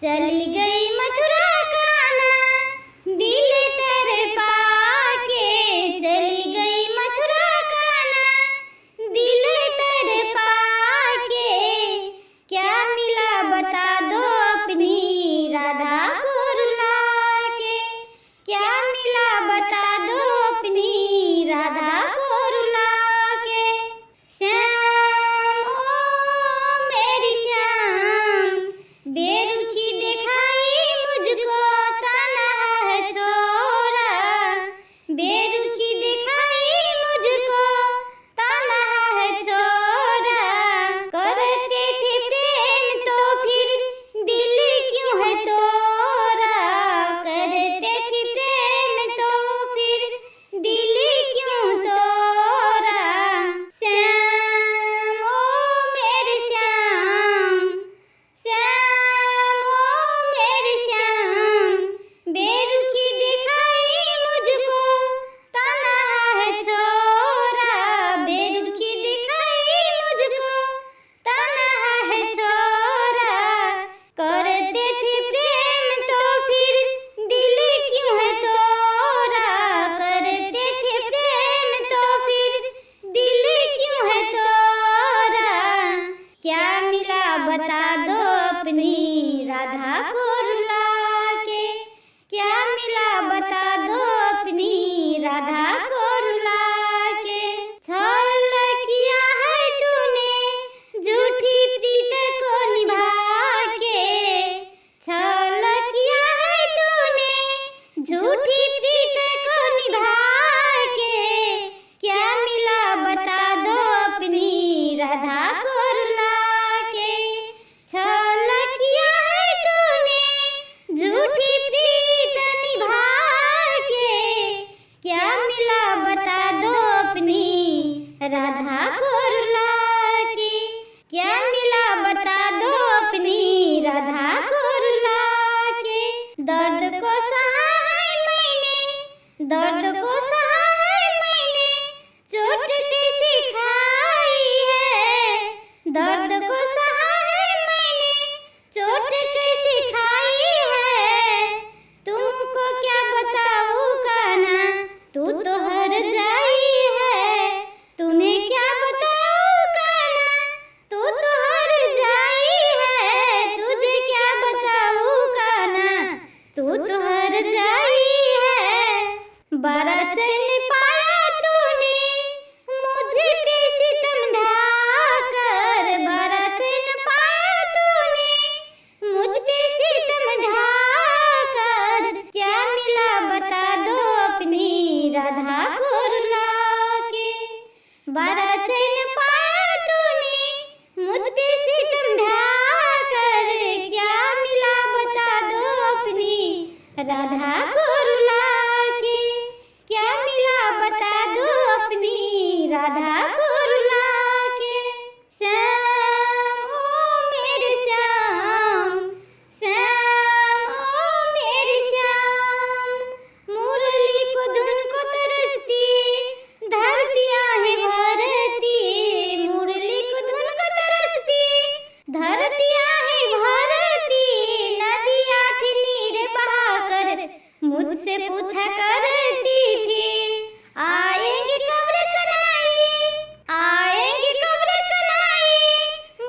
चली गई मथुरा कान्हा दिल तेरे पाके, चली गई मथुरा कान्हा दिल तेरे पाके। क्या मिला बता दो अपनी राधा को रुला के, क्या मिला बता दो अपनी राधा को रुला के। श्याम ओ मेरी श्याम, बेरुखी दिखाई मुझको ताना है छोरा, बेरुखी दिखाई मुझको ताना है छोरा। करते थे प्रेम तो फिर दिल क्यों है तोरा, करते थे प्रेम तो फिर दिल क्यों तोरा। श्याम ओ मेरे श्याम, श्याम ओ मेरे श्याम, बेरुखी दिखाई मुझको ताना है छोरा, बेरुखी दिखाई मुझको ताना है छोरा। करते थे प्रेम तो फिर दिल क्यों है तोरा, करते थे प्रेम तो फिर दिल क्यों है तोरा। क्या मिला बता दो अपनी राधा को रुला के, क्या मिला बता दो अपनी राधा को रुला के। छल किया है तूने झूठी प्रीत को निभा के, छल किया है तूने झूठी प्रीत को निभा के। क्या मिला बता दो अपनी राधा को रुला के, छल किया है तूने झूठी प्रीत निभा के। क्या मिला बता दो अपनी राधा को रुला के, क्या मिला बता दो अपनी राधा को रुला के। दर्द को सहा है मैंने, दर्द को सहा है मैंने, चोट कैसे खाई है, दर्द को सहा है मैंने, चोट कैसे खाई है। तुमको क्या बताऊं कान्हा, तू तो हर जाई है, तुम्हें क्या बताऊं कान्हा, तू तो हर जाई है। तुझे क्या बताऊं कान्हा, तू तो हर जाई है। बड़ा चैन पाया तूने मुझे पे सितम ढाकर, बड़ा चैन पाया तूने मुझ पे सितम ढाकर। क्या मिला बता दो अपनी राधा को रुला के, बड़ा चैन पाया तूने मुझ पे सितम ढाकर। क्या मिला बता दो अपनी राधा को रुला के, क्या मिला बता दो अपनी राधा को रुला के। श्याम ओ मेरे श्याम, श्याम ओ मेरे श्याम, मुरली को धुन को तरसती धरती आहे भरती, मुरली को धुन को तरसती धरती आहे भरती। नदिया थी नीर बहाकर मुझसे पूछा करती थी, आएंगे कब्र कनाई, आएंगे कब्र कनाई,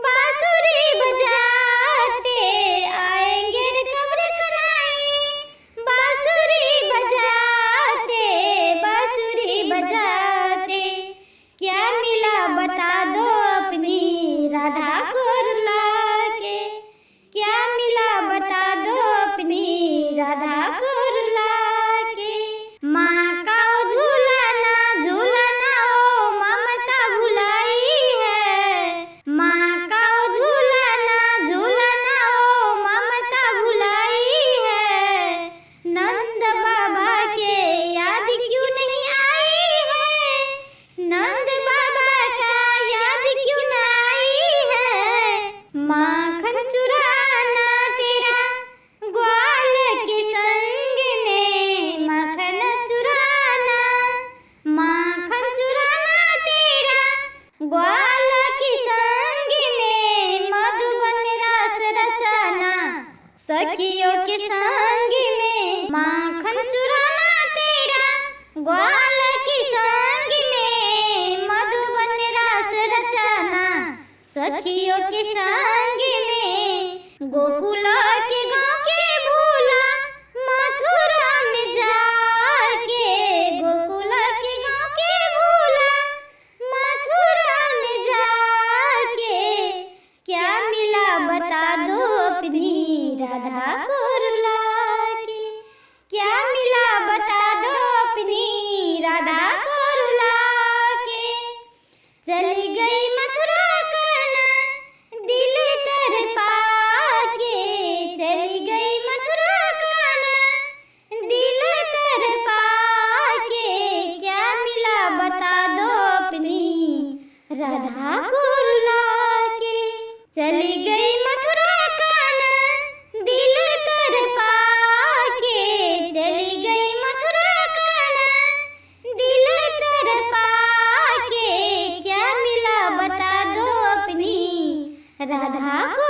बांसुरी बजाते, आएंगे रे कब्र कनाई, बांसुरी बजाते, बांसुरी बजाते। क्या मिला बता दो अपनी राधा को रुला के, क्या मिला बता दो अपनी राधा को रुला के। सखियों के संग में, माखन चुराना तेरा ग्वाल की संग में, मधुबन में रास रचाना सखियों के संग में, गोकुल के गाँव के भूला मथुरा में जाके, गोकुल के गाँव के भूला मथुरा में जाके, क्या मिला बता दो अपनी राधा को रुला के, क्या मिला बता दो अपनी राधा को रुला के। चली गई मथुरा काना दिल तर पाके, चली गई मथुरा काना दिल तर पाके, क्या मिला बता दो अपनी राधा को रुला के। चली गई मथुरा काना दिल तर पाके, चली गई मथुरा काना दिल तर पाके, क्या मिला बता दो अपनी राधा को